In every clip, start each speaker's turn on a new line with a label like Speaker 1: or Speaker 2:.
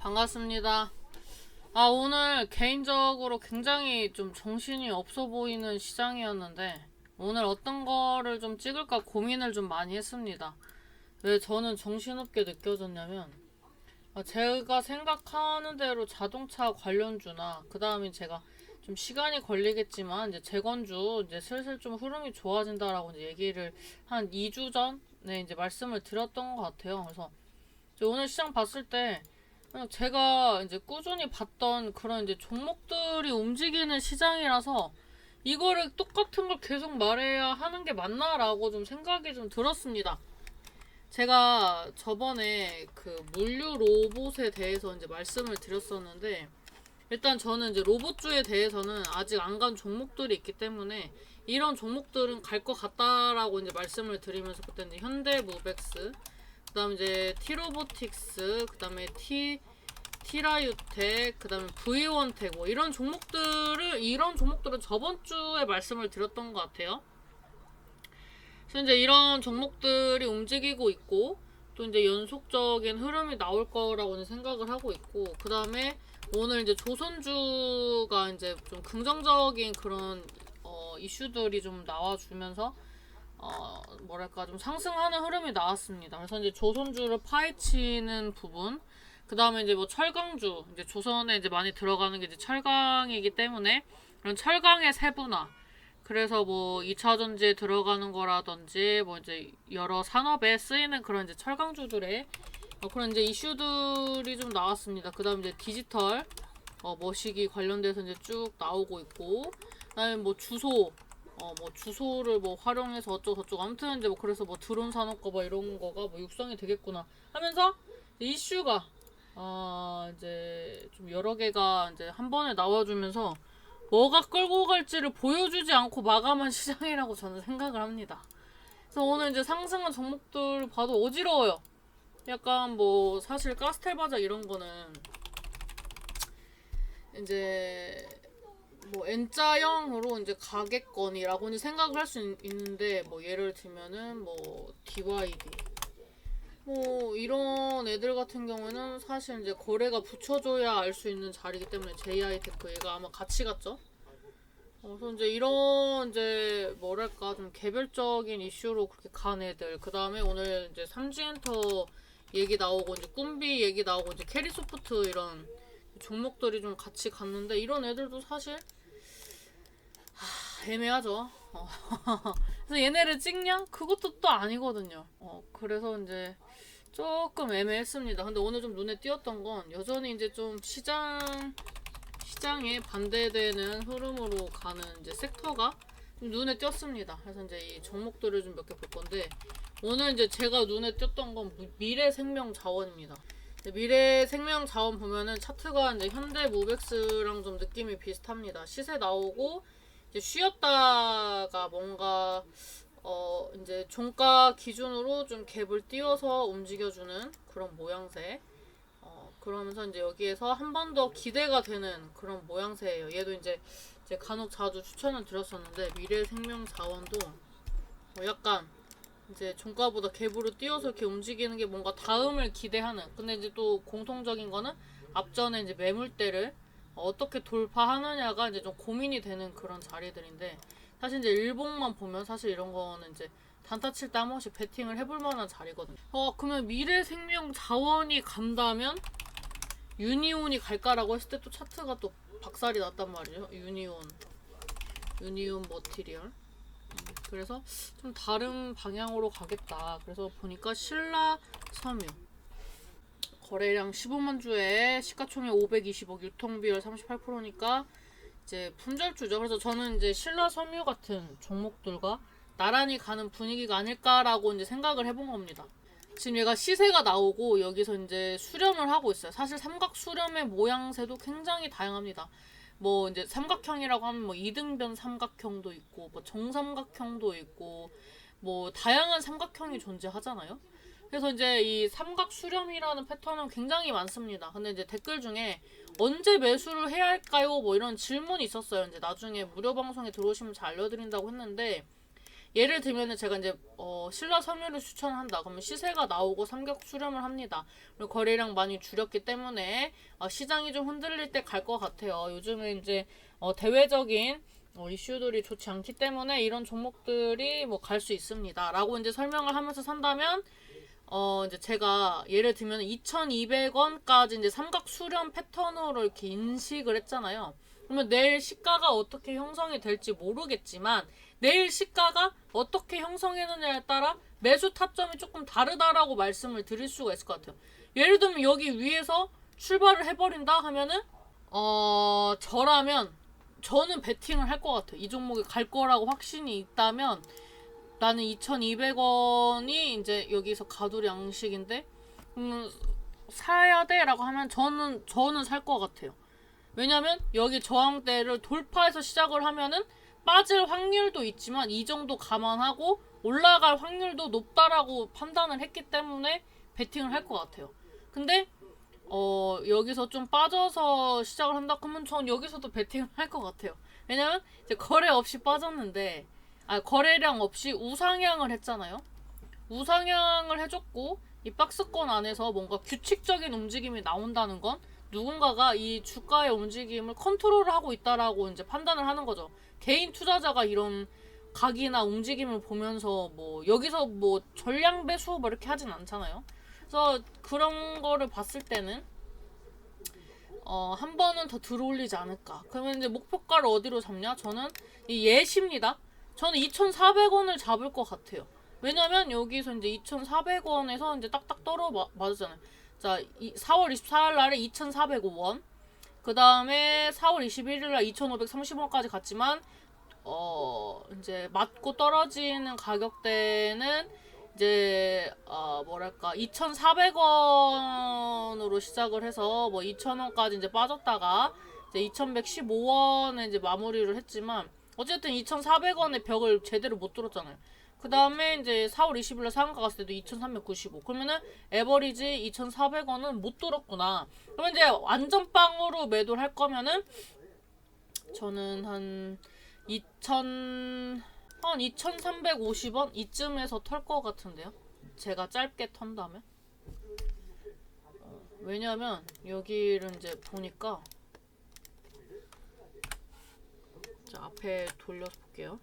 Speaker 1: 반갑습니다. 오늘 개인적으로 굉장히 좀 정신이 없어 보이는 시장이었는데, 오늘 어떤 거를 좀 찍을까 고민을 좀 많이 했습니다. 왜 저는 정신없게 느껴졌냐면, 제가 생각하는 대로 자동차 관련주나, 그 다음에 제가 좀 시간이 걸리겠지만, 이제 재건주, 이제 슬슬 좀 흐름이 좋아진다라고 이제 얘기를 한 2주 전에 이제 말씀을 드렸던 것 같아요. 그래서 이제 오늘 시장 봤을 때, 그냥 제가 이제 꾸준히 봤던 그런 이제 종목들이 움직이는 시장이라서 이거를 똑같은 걸 계속 말해야 하는 게 맞나라고 좀 생각이 좀 들었습니다. 제가 저번에 그 물류 로봇에 대해서 이제 말씀을 드렸었는데, 일단 저는 이제 로봇주에 대해서는 아직 안 간 종목들이 있기 때문에 이런 종목들은 갈 것 같다라고 이제 말씀을 드리면서, 그때 이제 현대무벡스, 그다음 이제 티로보틱스, 그다음에 티라유텍, 그다음에 V원텍, 뭐 이런 종목들은 저번 주에 말씀을 드렸던 것 같아요. 그래서 이제 이런 종목들이 움직이고 있고, 또 이제 연속적인 흐름이 나올 거라고 생각을 하고 있고, 그다음에 오늘 이제 조선주가 이제 좀 긍정적인 그런 이슈들이 좀 나와주면서 뭐랄까 좀 상승하는 흐름이 나왔습니다. 그래서 이제 조선주를 파헤치는 부분, 그 다음에 이제 뭐 철강주, 이제 조선에 이제 많이 들어가는 게 이제 철강이기 때문에 그런 철강의 세분화, 그래서 뭐 2차 전지에 들어가는 거라든지 뭐 이제 여러 산업에 쓰이는 그런 이제 철강주들의 그런 이제 이슈들이 좀 나왔습니다. 그 다음 이제 디지털 머시기 관련돼서 이제 쭉 나오고 있고, 그다음에 뭐 주소를 뭐 활용해서 어쩌고 저쩌고, 아무튼 이제 뭐 그래서 뭐 드론 산업과 뭐 이런 거가 뭐 육성이 되겠구나 하면서 이슈가 이제 좀 여러 개가 이제 한 번에 나와주면서 뭐가 끌고 갈지를 보여주지 않고 마감한 시장이라고 저는 생각을 합니다. 그래서 오늘 이제 상승한 종목들 봐도 어지러워요. 약간 뭐 사실 카스텔바작 이런 거는 이제 뭐 N자형으로 이제 가겠거니라고 이제 생각을 할 수 있는데, 뭐 예를 들면은 뭐 DYD 뭐 이런 애들 같은 경우에는 사실 이제 거래가 붙여줘야 알 수 있는 자리이기 때문에, JI테크 얘가 아마 같이 갔죠. 그래서 이제 이런 이제 뭐랄까 좀 개별적인 이슈로 그렇게 간 애들, 그 다음에 오늘 이제 삼지엔터 얘기 나오고 이제 꿈비 얘기 나오고 이제 캐리소프트 이런 종목들이 좀 같이 갔는데, 이런 애들도 사실 애매하죠. 그래서 얘네를 찍냐? 그것도 또 아니거든요. 그래서 이제 조금 애매했습니다. 근데 오늘 좀 눈에 띄었던 건 여전히 이제 좀 시장에 반대되는 흐름으로 가는 이제 섹터가 좀 눈에 띄었습니다. 그래서 이제 이 종목들을 좀 몇 개 볼 건데, 오늘 이제 제가 눈에 띄었던 건 미래생명자원입니다. 미래생명자원 보면은 차트가 이제 현대무벡스랑 좀 느낌이 비슷합니다. 시세 나오고 이제 쉬었다가 뭔가 이제 종가 기준으로 좀 갭을 띄워서 움직여주는 그런 모양새. 그러면서 이제 여기에서 한 번 더 기대가 되는 그런 모양새예요. 얘도 이제 간혹 자주 추천을 드렸었는데, 미래생명자원도 약간 이제 종가보다 갭으로 띄워서 이렇게 움직이는 게 뭔가 다음을 기대하는. 근데 이제 또 공통적인 거는 앞전에 이제 매물대를 어떻게 돌파하느냐가 이제 좀 고민이 되는 그런 자리들인데, 사실 이제 일봉만 보면 사실 이런 거는 이제 단타 칠 때 한 번씩 베팅을 해볼 만한 자리거든요. 그러면 미래생명자원이 간다면 유니온이 갈까라고 했을 때 또 차트가 또 박살이 났단 말이죠. 유니온 머티리얼. 그래서 좀 다른 방향으로 가겠다. 그래서 보니까 신라 섬유 거래량 15만 주에 시가총액 520억, 유통비율 38%니까 이제 품절주죠. 그래서 저는 이제 신라 섬유 같은 종목들과 나란히 가는 분위기가 아닐까라고 이제 생각을 해본 겁니다. 지금 얘가 시세가 나오고 여기서 이제 수렴을 하고 있어요. 사실 삼각 수렴의 모양새도 굉장히 다양합니다. 뭐 이제 삼각형이라고 하면 뭐 이등변 삼각형도 있고 뭐 정삼각형도 있고 뭐 다양한 삼각형이 존재하잖아요. 그래서 이제 이 삼각 수렴이라는 패턴은 굉장히 많습니다. 근데 이제 댓글 중에 언제 매수를 해야 할까요? 뭐 이런 질문이 있었어요. 이제 나중에 무료 방송에 들어오시면 잘 알려드린다고 했는데, 예를 들면은 제가 이제 신라 섬유를 추천한다. 그러면 시세가 나오고 삼격 수렴을 합니다. 그리고 거래량 많이 줄였기 때문에 시장이 좀 흔들릴 때 갈 것 같아요. 요즘에 이제 대외적인 이슈들이 좋지 않기 때문에 이런 종목들이 뭐 갈 수 있습니다. 라고 이제 설명을 하면서 산다면 이제 제가 예를 들면 2,200원까지 이제 삼각 수렴 패턴으로 이렇게 인식을 했잖아요. 그러면 내일 시가가 어떻게 형성이 될지 모르겠지만 내일 시가가 어떻게 형성되느냐에 따라 매수 타점이 조금 다르다라고 말씀을 드릴 수가 있을 것 같아요. 예를 들면 여기 위에서 출발을 해버린다 하면은 저는 베팅을 할 것 같아요. 이 종목이 갈 거라고 확신이 있다면 나는 2,200원이 이제 여기서 가돌이 양식인데 사야 돼 라고 하면 저는 살 것 같아요. 왜냐면 여기 저항대를 돌파해서 시작을 하면은 빠질 확률도 있지만 이 정도 감안하고 올라갈 확률도 높다라고 판단을 했기 때문에 베팅을 할 것 같아요. 근데 여기서 좀 빠져서 시작을 한다 그러면 전 여기서도 베팅을 할 것 같아요. 왜냐면 이제 거래 없이 빠졌는데 거래량 없이 우상향을 했잖아요. 우상향을 해줬고 이 박스권 안에서 뭔가 규칙적인 움직임이 나온다는 건 누군가가 이 주가의 움직임을 컨트롤을 하고 있다라고 이제 판단을 하는 거죠. 개인 투자자가 이런 각이나 움직임을 보면서 뭐 여기서 뭐 전량 배수 뭐 이렇게 하진 않잖아요. 그래서 그런 거를 봤을 때는 한 번은 더 들어올리지 않을까. 그러면 이제 목표가를 어디로 잡냐? 저는 이 예시입니다. 저는 2,400원을 잡을 것 같아요. 왜냐면 여기서 이제 2,400원에서 이제 딱딱 맞았잖아요. 자, 4월 24일 날에 2,405원. 그 다음에 4월 21일 날 2,530원까지 갔지만, 이제 맞고 떨어지는 가격대는 이제, 2,400원으로 시작을 해서 뭐 2,000원까지 이제 빠졌다가 이제 2,115원에 이제 마무리를 했지만, 어쨌든 2,400원의 벽을 제대로 못 뚫었잖아요. 그 다음에 이제 4월 20일날 상한가 갔을 때도 2,395. 그러면은 에버리지 2,400원은 못 뚫었구나. 그러면 이제 완전 빵으로 매도를 할 거면은 저는 한 2,350원 이쯤에서 털 것 같은데요. 제가 짧게 턴다면. 왜냐면 여기를 이제 보니까 자, 앞에 돌려서 볼게요.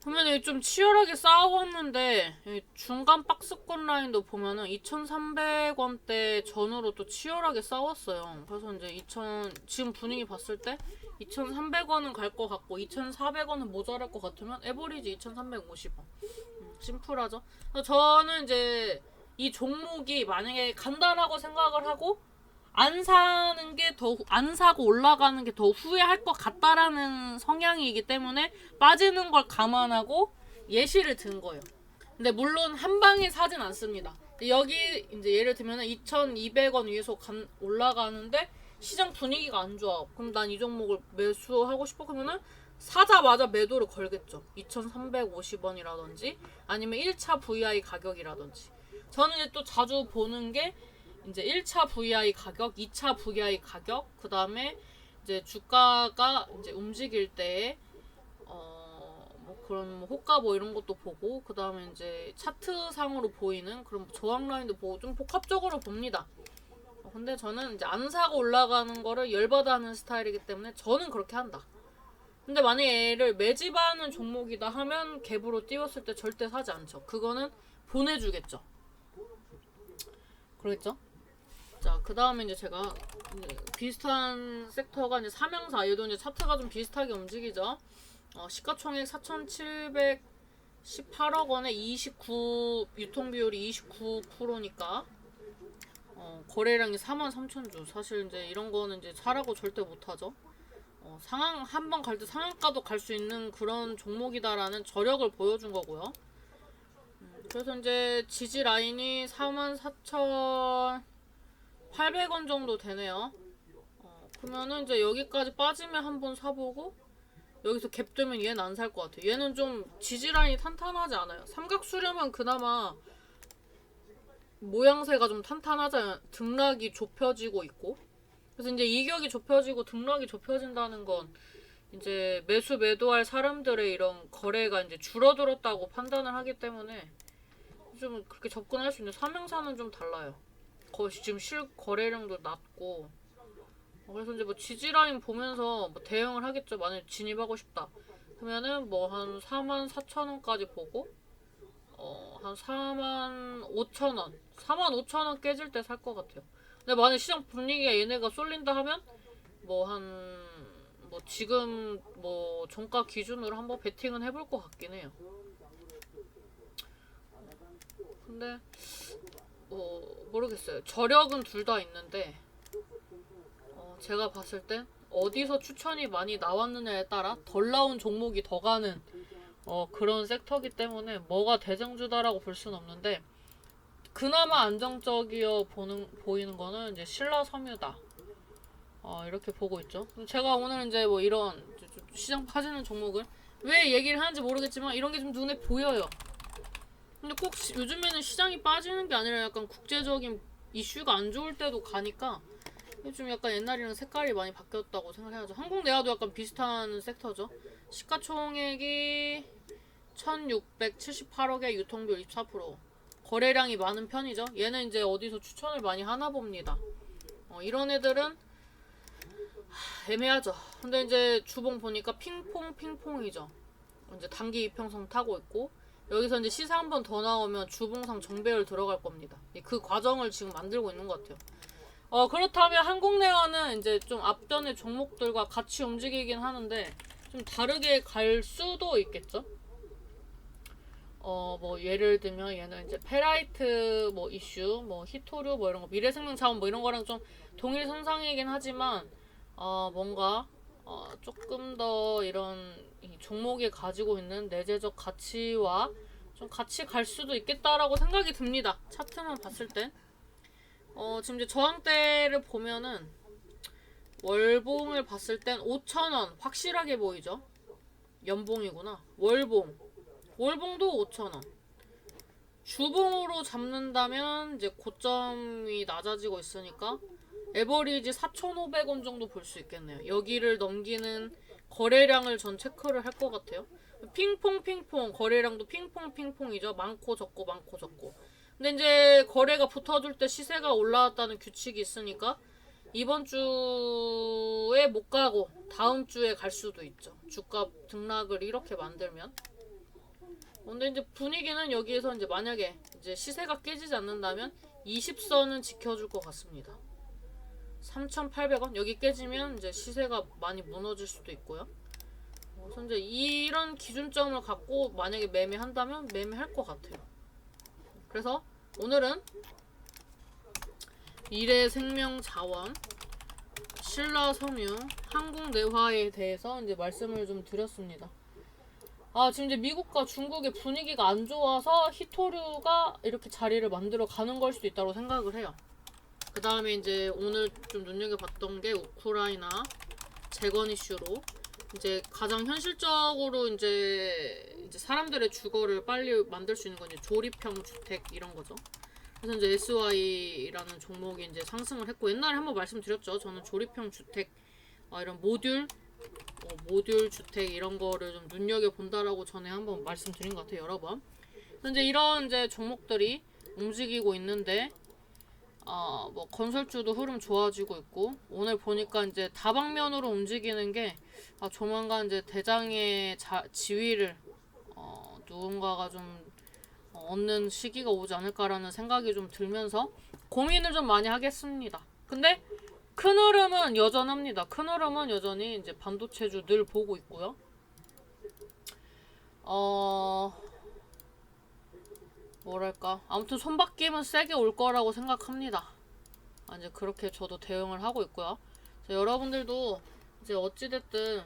Speaker 1: 보면 좀 치열하게 싸웠는데 중간 박스권 라인도 보면은 2,300원대 전후로 또 치열하게 싸웠어요. 그래서 이제 지금 분위기 봤을 때 2,300원은 갈 것 같고 2,400원은 모자랄 것 같으면 에버리지 2,350원. 심플하죠. 저는 이제 이 종목이 만약에 간다라고 생각을 하고 안 사고 올라가는 게 더 후회할 것 같다라는 성향이기 때문에 빠지는 걸 감안하고 예시를 든 거예요. 근데 물론 한 방에 사진 않습니다. 여기 이제 예를 들면 2,200원 위에서 올라가는데 시장 분위기가 안 좋아. 그럼 난 이 종목을 매수하고 싶어. 그러면은 사자마자 매도를 걸겠죠. 2,350원이라든지 아니면 1차 VI 가격이라든지. 저는 이제 또 자주 보는 게 이제 1차 VI 가격, 2차 VI 가격, 그 다음에 이제 주가가 이제 움직일 때, 뭐 그런 호가 뭐 이런 것도 보고, 그 다음에 이제 차트상으로 보이는 그런 저항 라인도 보고 좀 복합적으로 봅니다. 근데 저는 이제 안 사고 올라가는 거를 열받아 하는 스타일이기 때문에 저는 그렇게 한다. 근데 만약에 얘를 매집하는 종목이다 하면 갭으로 띄웠을 때 절대 사지 않죠. 그거는 보내주겠죠. 그러겠죠? 자, 그 다음에 이제 제가 이제 비슷한 섹터가 이제 삼양사, 얘도 이제 차트가 좀 비슷하게 움직이죠. 시가총액 4,718억 원에 유통 비율이 29%니까 거래량이 43,000주. 사실 이제 이런 거는 이제 사라고 절대 못하죠. 상황 한 번 갈 때 상한가도 갈 수 있는 그런 종목이다라는 저력을 보여준 거고요. 그래서 이제 지지 라인이 44,800원 정도 되네요. 그러면은 이제 여기까지 빠지면 한번 사보고 여기서 갭 되면 얘는 안 살 것 같아요. 얘는 좀 지지 라인이 탄탄하지 않아요. 삼각 수렴은 그나마 모양새가 좀 탄탄하잖아요. 등락이 좁혀지고 있고. 그래서 이제 이격이 좁혀지고 등락이 좁혀진다는 건 이제 매도할 사람들의 이런 거래가 이제 줄어들었다고 판단을 하기 때문에 좀 그렇게 접근할 수 있는 삼행사는 좀 달라요. 지금 거래량도 낮고 그래서 이제 뭐 지지라인 보면서 뭐 대응을 하겠죠. 만약에 진입하고 싶다 그러면은 뭐 한 44,000원까지 보고 한 45,000원 깨질 때 살 것 같아요. 근데 만약 시장 분위기가 얘네가 쏠린다 하면 뭐 지금 뭐 종가 기준으로 한번 베팅은 해볼 것 같긴 해요. 근데 모르겠어요. 저력은 둘 다 있는데 제가 봤을 땐 어디서 추천이 많이 나왔느냐에 따라 덜 나온 종목이 더 가는 그런 섹터기 때문에 뭐가 대장주다라고 볼 수는 없는데 그나마 안정적이어 보이는 거는 이제 신라섬유다. 이렇게 보고 있죠. 제가 오늘 이제 뭐 이런 시장 빠지는 종목을 왜 얘기를 하는지 모르겠지만 이런 게 좀 눈에 보여요. 근데 꼭 요즘에는 시장이 빠지는 게 아니라 약간 국제적인 이슈가 안 좋을 때도 가니까 좀 약간 옛날이랑 색깔이 많이 바뀌었다고 생각해야죠. 한국내화도 약간 비슷한 섹터죠. 시가총액이 1678억에 유통비율 24%. 거래량이 많은 편이죠. 얘는 이제 어디서 추천을 많이 하나 봅니다. 이런 애들은 애매하죠. 근데 이제 주봉 보니까 핑퐁이죠. 이제 단기 이평선 타고 있고 여기서 이제 시세 한 번 더 나오면 주봉상 정배열 들어갈 겁니다. 그 과정을 지금 만들고 있는 것 같아요. 그렇다면 한국내화는 이제 좀 앞전의 종목들과 같이 움직이긴 하는데 좀 다르게 갈 수도 있겠죠. 뭐 예를 들면 얘는 이제 페라이트 뭐 이슈, 뭐 히토류 뭐 이런 거, 미래생명자원 뭐 이런 거랑 좀 동일 선상이긴 하지만 뭔가 조금 더 이런 이 종목이 가지고 있는 내재적 가치와 좀 같이 갈 수도 있겠다라고 생각이 듭니다. 차트만 봤을 땐. 지금 이제 저항대를 보면은 월봉을 봤을 땐 5,000원 확실하게 보이죠? 연봉이구나. 월봉도 5,000원. 주봉으로 잡는다면 이제 고점이 낮아지고 있으니까 에버리지 4,500원 정도 볼 수 있겠네요. 여기를 넘기는 거래량을 전 체크를 할 것 같아요. 핑퐁 거래량도 핑퐁이죠. 많고 적고. 근데 이제 거래가 붙어줄 때 시세가 올라왔다는 규칙이 있으니까 이번 주에 못 가고 다음 주에 갈 수도 있죠. 주가 등락을 이렇게 만들면. 근데 이제 분위기는 여기에서 이제 만약에 이제 시세가 깨지지 않는다면 20선은 지켜줄 것 같습니다. 3,800원 여기 깨지면 이제 시세가 많이 무너질 수도 있고요. 그래서 이제 이런 기준점을 갖고 만약에 매매한다면 매매할 것 같아요. 그래서 오늘은 미래생명자원, 신라섬유, 한국내화에 대해서 이제 말씀을 좀 드렸습니다. 지금 이제 미국과 중국의 분위기가 안 좋아서 히토류가 이렇게 자리를 만들어 가는 걸 수도 있다고 생각을 해요. 그 다음에 이제 오늘 좀 눈여겨봤던 게 우크라이나 재건 이슈로 이제 가장 현실적으로 이제 사람들의 주거를 빨리 만들 수 있는 건 이제 조립형 주택 이런 거죠. 그래서 이제 SY라는 종목이 이제 상승을 했고 옛날에 한번 말씀드렸죠. 저는 조립형 주택 이런 모듈 주택 이런 거를 좀 눈여겨 본다라고 전에 한번 말씀드린 것 같아요. 여러 번. 그래서 이제 이런 이제 종목들이 움직이고 있는데 뭐 건설주도 흐름 좋아지고 있고 오늘 보니까 이제 다방면으로 움직이는 게 조만간 이제 대장의 지위를 누군가가 좀 얻는 시기가 오지 않을까라는 생각이 좀 들면서 고민을 좀 많이 하겠습니다. 근데 큰 흐름은 여전합니다. 큰 흐름은 여전히 이제 반도체주 늘 보고 있고요. 뭐랄까 아무튼 손바뀜은 세게 올 거라고 생각합니다. 이제 그렇게 저도 대응을 하고 있고요. 여러분들도 이제 어찌됐든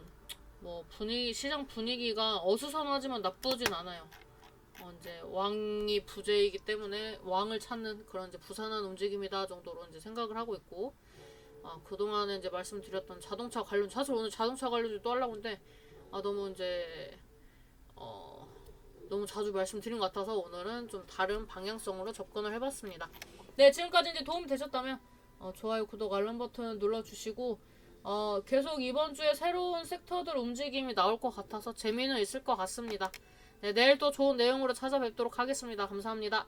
Speaker 1: 뭐 시장 분위기가 어수선하지만 나쁘진 않아요. 이제 왕이 부재이기 때문에 왕을 찾는 그런 이제 부산한 움직임이다 정도로 이제 생각을 하고 있고 그동안에 이제 말씀드렸던 자동차 관련 사실 오늘 자동차 관련주 또 하려고 했는데 너무 이제 너무 자주 말씀드린 것 같아서 오늘은 좀 다른 방향성으로 접근을 해봤습니다. 네, 지금까지 이제 도움이 되셨다면 좋아요, 구독, 알람 버튼 눌러주시고 계속 이번 주에 새로운 섹터들 움직임이 나올 것 같아서 재미는 있을 것 같습니다. 네, 내일 또 좋은 내용으로 찾아뵙도록 하겠습니다. 감사합니다.